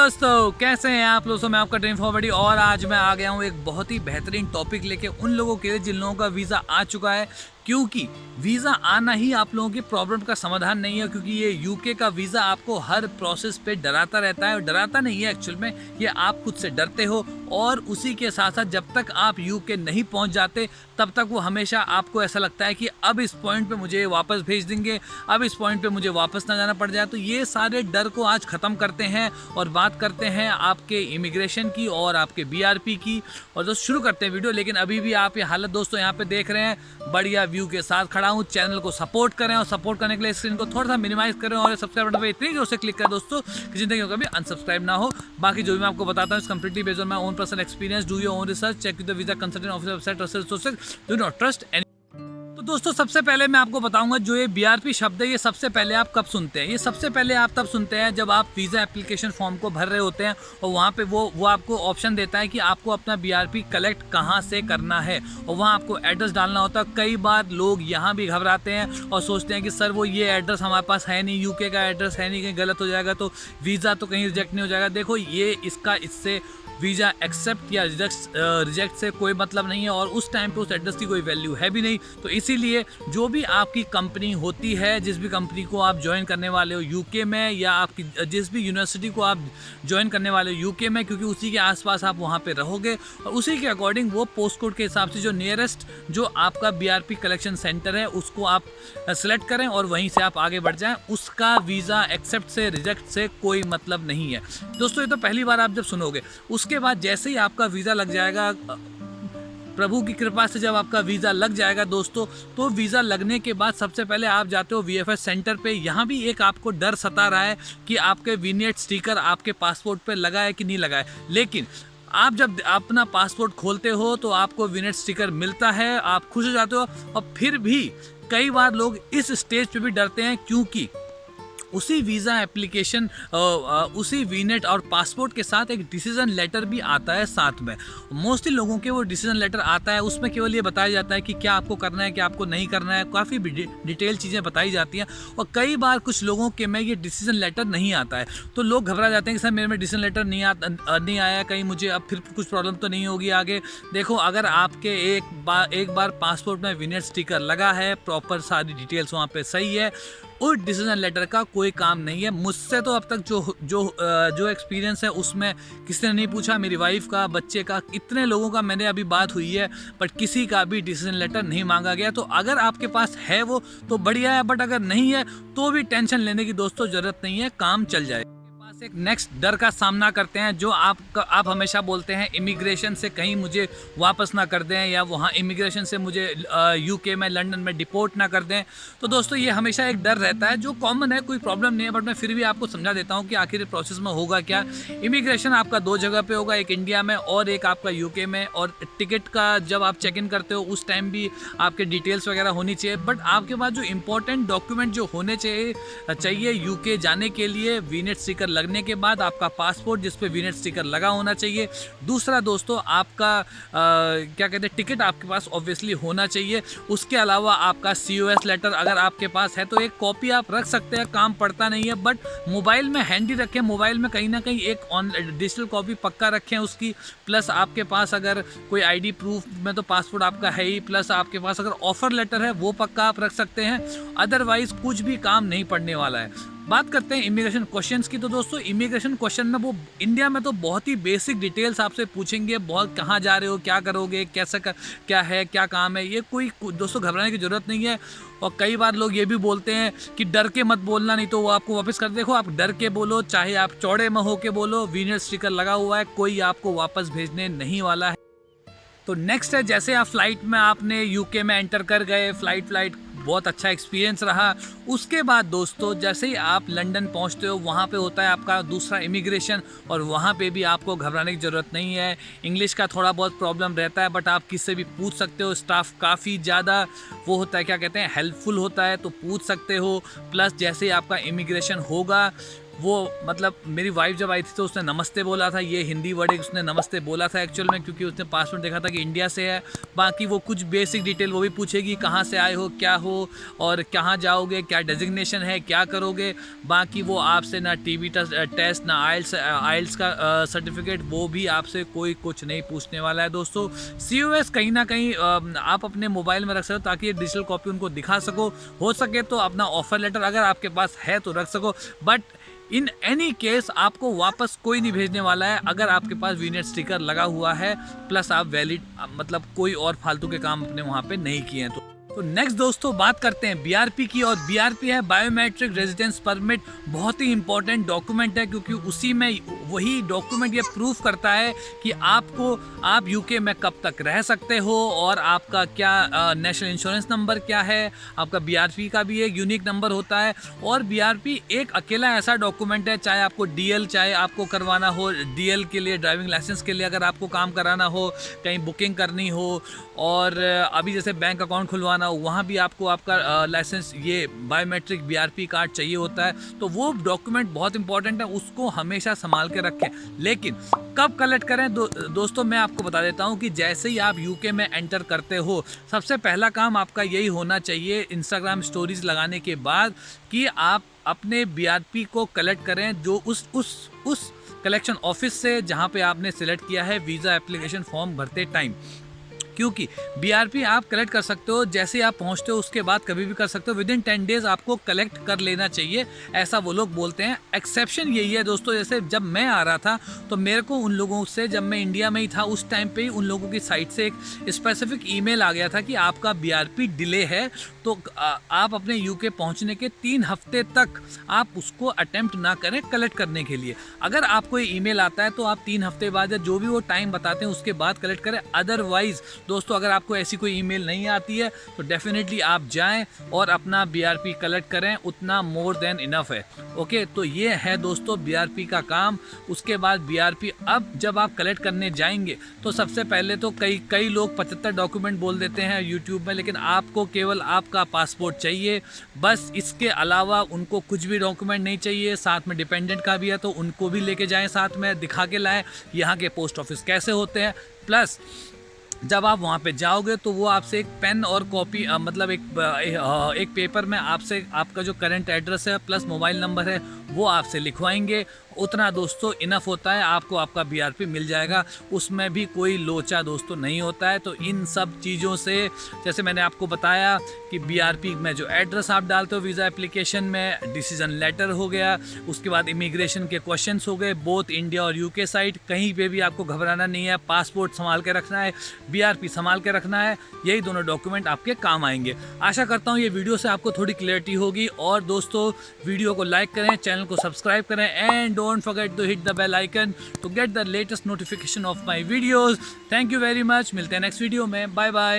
दोस्तों, कैसे हैं आप लोग। मैं आपका ड्रीम फॉरवर्डी और आज मैं आ गया हूँ एक बहुत ही बेहतरीन टॉपिक लेके उन लोगों के लिए जिन लोगों का वीज़ा आ चुका है। क्योंकि वीज़ा आना ही आप लोगों की प्रॉब्लम का समाधान नहीं है, क्योंकि ये यूके का वीज़ा आपको हर प्रोसेस पे डराता रहता है। और डराता नहीं है एक्चुअल में, ये आप खुद से डरते हो। और उसी के साथ साथ जब तक आप यूके नहीं पहुंच जाते तब तक वो हमेशा आपको ऐसा लगता है कि अब इस पॉइंट पे मुझे वापस भेज देंगे, अब इस पॉइंट पे मुझे वापस ना जाना पड़ जाए। तो ये सारे डर को आज ख़त्म करते हैं और बात करते हैं आपके इमिग्रेशन की और आपके बीआरपी की। और दोस्तों शुरू करते हैं वीडियो। लेकिन अभी भी आप ये हालत दोस्तों यहाँ पे देख रहे हैं, बढ़िया व्यू के साथ खड़ा हूँ। चैनल को सपोर्ट करें और सपोर्ट करने के लिए स्क्रीन को थोड़ा सा मिनिमाइज करें और सब्सक्राइब बटन पे इतनी जोर से क्लिक करें दोस्तों कि जिंदगी में कभी अनसब्सक्राइब ना हो। बाकी जो भी मैं आपको बताता हूँ completely based on my own personal experience. Do your own research, check with the visa consultant official website, trusted sources, do not trust any. तो दोस्तों सबसे पहले मैं आपको बताऊंगा जो ये बीआरपी शब्द है, ये सबसे पहले आप कब सुनते हैं। ये सबसे पहले आप तब सुनते हैं जब आप वीज़ा एप्लीकेशन फॉर्म को भर रहे होते हैं और वहाँ पे वो आपको ऑप्शन देता है कि आपको अपना बीआरपी कलेक्ट कहाँ से करना है और वहाँ आपको एड्रेस डालना होता है। कई बार लोग यहाँ भी घबराते हैं और सोचते हैं कि सर वो ये एड्रेस हमारे पास है नहीं, यूके का एड्रेस है नहीं, कहीं गलत हो जाएगा तो वीज़ा तो कहीं रिजेक्ट नहीं हो जाएगा। देखो ये इससे वीज़ा एक्सेप्ट या रिजेक्ट से कोई मतलब नहीं है और उस टाइम पे उस एड्रेस की कोई वैल्यू है भी नहीं। तो इसीलिए जो भी आपकी कंपनी होती है, जिस भी कंपनी को आप ज्वाइन करने वाले हो यूके में, या आपकी जिस भी यूनिवर्सिटी को आप ज्वाइन करने वाले हो यूके में, क्योंकि उसी के आसपास आप वहाँ पे रहोगे और उसी के अकॉर्डिंग वो पोस्ट कोड के हिसाब से जो नियरेस्ट जो आपका बीआरपी कलेक्शन सेंटर है उसको आप सेलेक्ट करें और वहीं से आप आगे बढ़ जाएं। उसका वीज़ा एक्सेप्ट से रिजेक्ट से कोई मतलब नहीं है दोस्तों। ये तो पहली बार आप जब सुनोगे। उसके बाद जैसे ही आपका वीज़ा लग जाएगा, प्रभु की कृपा से जब आपका वीज़ा लग जाएगा दोस्तों, तो वीज़ा लगने के बाद सबसे पहले आप जाते हो वीएफएस सेंटर पे। यहाँ भी एक आपको डर सता रहा है कि आपके वीनेट स्टिकर आपके पासपोर्ट पे लगा है कि नहीं लगा है। लेकिन आप जब अपना पासपोर्ट खोलते हो तो आपको वीनेट स्टिकर मिलता है, आप खुश हो जाते हो। और फिर भी कई बार लोग इस स्टेज पे भी डरते हैं, क्योंकि उसी वीज़ा एप्लीकेशन उसी वीनेट और पासपोर्ट के साथ एक डिसीजन लेटर भी आता है साथ में। मोस्टली लोगों के वो डिसीजन लेटर आता है, उसमें केवल ये बताया जाता है कि क्या आपको करना है, क्या आपको नहीं करना है। काफ़ी डिटेल चीज़ें बताई जाती हैं और कई बार कुछ लोगों के में ये डिसीजन लेटर नहीं आता है तो लोग घबरा जाते हैं कि सर मेरे में डिसीजन लेटर नहीं आया, कहीं मुझे अब फिर कुछ प्रॉब्लम तो नहीं होगी आगे। देखो, अगर आपके एक बार पासपोर्ट में वीनेट स्टिकर लगा है, प्रॉपर सारी डिटेल्स वहाँ पे सही है, उस डिसीजन लेटर का कोई काम नहीं है। मुझसे तो अब तक जो एक्सपीरियंस है उसमें किसी ने नहीं पूछा, मेरी वाइफ का, बच्चे का, इतने लोगों का मैंने अभी बात हुई है, बट किसी का भी डिसीजन लेटर नहीं मांगा गया। तो अगर आपके पास है वो तो बढ़िया है, बट अगर नहीं है तो भी टेंशन लेने की दोस्तों ज़रूरत नहीं है, काम चल जाए। एक नेक्स्ट डर का सामना करते हैं जो आप हमेशा बोलते हैं इमिग्रेशन से कहीं मुझे वापस ना कर दें, या वहाँ इमिग्रेशन से मुझे यूके में, लंदन में डिपोर्ट ना कर दें। तो दोस्तों ये हमेशा एक डर रहता है जो कॉमन है, कोई प्रॉब्लम नहीं है, बट मैं फिर भी आपको समझा देता हूँ कि आखिर प्रोसेस में होगा क्या। इमिग्रेशन आपका दो जगह पे होगा, एक इंडिया में और एक आपका यूके में। और टिकट का जब आप चेक इन करते हो उस टाइम भी आपके डिटेल्स वगैरह होनी चाहिए। बट आपके पास जो इंपॉर्टेंट डॉक्यूमेंट जो होने चाहिए यूके जाने के लिए, वीनेट स्टिकर लगने के बाद आपका पासपोर्ट जिस पे वीनेट स्टिकर लगा होना चाहिए। दूसरा दोस्तों आपका क्या कहते हैं, टिकट आपके पास ऑब्वियसली होना चाहिए। उसके अलावा आपका COS लेटर अगर आपके पास है तो एक कॉपी आप रख सकते हैं, काम पड़ता नहीं है, बट मोबाइल में हैंडी रखें। मोबाइल में कहीं ना कहीं एक डिजिटल कॉपी पक्का रखें उसकी। प्लस आपके पास अगर कोई ID प्रूफ में तो पासपोर्ट आपका है ही, प्लस आपके पास अगर ऑफर लेटर है वो पक्का आप रख सकते हैं। अदरवाइज कुछ भी काम नहीं पड़ने वाला है। बात करते हैं इमिग्रेशन क्वेश्चंस की। तो दोस्तों इमिग्रेशन क्वेश्चन में वो इंडिया में तो बहुत ही बेसिक डिटेल्स आपसे पूछेंगे, बहुत कहाँ जा रहे हो, क्या करोगे, कैसा क्या है, क्या काम है। ये कोई दोस्तों घबराने की ज़रूरत नहीं है। और कई बार लोग ये भी बोलते हैं कि डर के मत बोलना नहीं तो वो आपको वापस कर। देखो, आप डर के बोलो, चाहे आप चौड़े में हो के बोलो, वीनेट स्टिकर लगा हुआ है, कोई आपको वापस भेजने नहीं वाला है। तो नेक्स्ट है, जैसे आप फ्लाइट में आपने यूके में एंटर कर गए, फ्लाइट बहुत अच्छा एक्सपीरियंस रहा। उसके बाद दोस्तों जैसे ही आप लंदन पहुंचते हो वहाँ पे होता है आपका दूसरा इमिग्रेशन, और वहाँ पे भी आपको घबराने की ज़रूरत नहीं है। इंग्लिश का थोड़ा बहुत प्रॉब्लम रहता है, बट आप किससे भी पूछ सकते हो। स्टाफ काफ़ी ज़्यादा वो होता है, क्या कहते हैं, हेल्पफुल होता है, तो पूछ सकते हो। प्लस जैसे ही आपका इमिग्रेशन होगा वो मतलब मेरी वाइफ जब आई थी तो उसने नमस्ते बोला था, ये हिंदी वर्ड है, उसने नमस्ते बोला था एक्चुअल में, क्योंकि उसने पासपोर्ट देखा था कि इंडिया से है। बाकी वो कुछ बेसिक डिटेल वो भी पूछेगी, कहाँ से आए हो, क्या हो और कहाँ जाओगे, क्या डेजिग्नेशन है, क्या करोगे। बाकी वो आपसे ना टीवी टेस्ट, ना आइल्स का सर्टिफिकेट, वो भी आपसे कोई कुछ नहीं पूछने वाला है दोस्तों। COS कहीं ना कहीं आप अपने मोबाइल में रख सकते हो ताकि ये डिजिटल कॉपी उनको दिखा सको। हो सके तो अपना ऑफर लेटर अगर आपके पास है तो रख सको, बट इन एनी केस आपको वापस कोई नहीं भेजने वाला है अगर आपके पास वीनेट स्टिकर लगा हुआ है, प्लस आप वैलिड मतलब कोई और फालतू के काम अपने वहाँ पे नहीं किए हैं। तो नेक्स्ट दोस्तों बात करते हैं BRP की, और BRP है बायोमेट्रिक रेजिडेंस परमिट। बहुत ही इंपॉर्टेंट डॉक्यूमेंट है क्योंकि उसी में वही डॉक्यूमेंट ये प्रूफ करता है कि आप UK में कब तक रह सकते हो और आपका क्या नेशनल इंश्योरेंस नंबर क्या है। आपका BRP का भी एक यूनिक नंबर होता है, और BRP एक अकेला ऐसा डॉक्यूमेंट है, चाहे आपको DL चाहे आपको करवाना हो, DL के लिए ड्राइविंग लाइसेंस के लिए अगर आपको काम कराना हो, कहीं बुकिंग करनी हो, और अभी जैसे बैंक अकाउंट खुलवाना हो, वहाँ भी आपको आपका लाइसेंस ये बायोमेट्रिक BRP कार्ड चाहिए होता है। तो वो डॉक्यूमेंट बहुत इंपॉर्टेंट है, उसको हमेशा संभाल के रखें। लेकिन कब कलेक्ट करें दोस्तों मैं आपको बता देता हूँ कि जैसे ही आप UK में एंटर करते हो, सबसे पहला काम आपका यही होना चाहिए इंस्टाग्राम स्टोरीज लगाने के बाद कि आप अपने BRP को कलेक्ट करें, जो उस कलेक्शन ऑफिस से जहाँ पे आपने सिलेक्ट किया है वीज़ा एप्लीकेशन फॉर्म भरते टाइम। क्योंकि BRP आप कलेक्ट कर सकते हो जैसे आप पहुंचते हो, उसके बाद कभी भी कर सकते हो। विदिन 10 डेज आपको कलेक्ट कर लेना चाहिए, ऐसा वो लोग बोलते हैं। एक्सेप्शन यही है दोस्तों, जैसे जब मैं आ रहा था तो मेरे को उन लोगों से, जब मैं इंडिया में ही था उस टाइम पे ही उन लोगों की साइट से एक स्पेसिफिक ईमेल आ गया था कि आपका BRP डिले है, तो आप अपने UK पहुंचने के 3 हफ्ते तक आप उसको अटेम्प्ट ना करें कलेक्ट करने के लिए। अगर आपको ये ईमेल आता है तो आप 3 हफ्ते बाद या जो भी वो टाइम बताते हैं उसके बाद कलेक्ट करें। अदरवाइज दोस्तों अगर आपको ऐसी कोई ईमेल नहीं आती है तो डेफिनेटली आप जाएं और अपना BRP कलेक्ट करें, उतना मोर देन इनफ है। ओके, तो ये है दोस्तों BRP का काम। उसके बाद BRP अब जब आप कलेक्ट करने जाएंगे तो सबसे पहले तो कई लोग 75 डॉक्यूमेंट बोल देते हैं यूट्यूब में, लेकिन आपको केवल आपका पासपोर्ट चाहिए बस। इसके अलावा उनको कुछ भी डॉक्यूमेंट नहीं चाहिए। साथ में डिपेंडेंट का भी है तो उनको भी लेके जाएं, साथ में दिखा के लाएं यहाँ के पोस्ट ऑफिस कैसे होते हैं। प्लस जब आप वहाँ पे जाओगे तो वो आपसे एक पेन और कॉपी मतलब एक पेपर में आपसे आपका जो करंट एड्रेस है प्लस मोबाइल नंबर है वो आपसे लिखवाएंगे। उतना दोस्तों इनफ होता है, आपको आपका BRP मिल जाएगा। उसमें भी कोई लोचा दोस्तों नहीं होता है। तो इन सब चीज़ों से, जैसे मैंने आपको बताया कि BRP में जो एड्रेस आप डालते हो वीज़ा एप्लीकेशन में, डिसीजन लेटर हो गया, उसके बाद इमिग्रेशन के क्वेश्चंस हो गए, बोथ इंडिया और UK साइड। कहीं पे भी आपको घबराना नहीं है, पासपोर्ट संभाल के रखना है, BRP संभाल के रखना है, यही दोनों डॉक्यूमेंट आपके काम आएंगे। आशा करता हूँ ये वीडियो से आपको थोड़ी क्लैरिटी होगी। और दोस्तों वीडियो को लाइक करें, चैनल को सब्सक्राइब करें, and don't forget to hit the bell icon to get the latest notification of my videos. Thank you very much. मिलते हैं नेक्स्ट वीडियो में। Bye bye.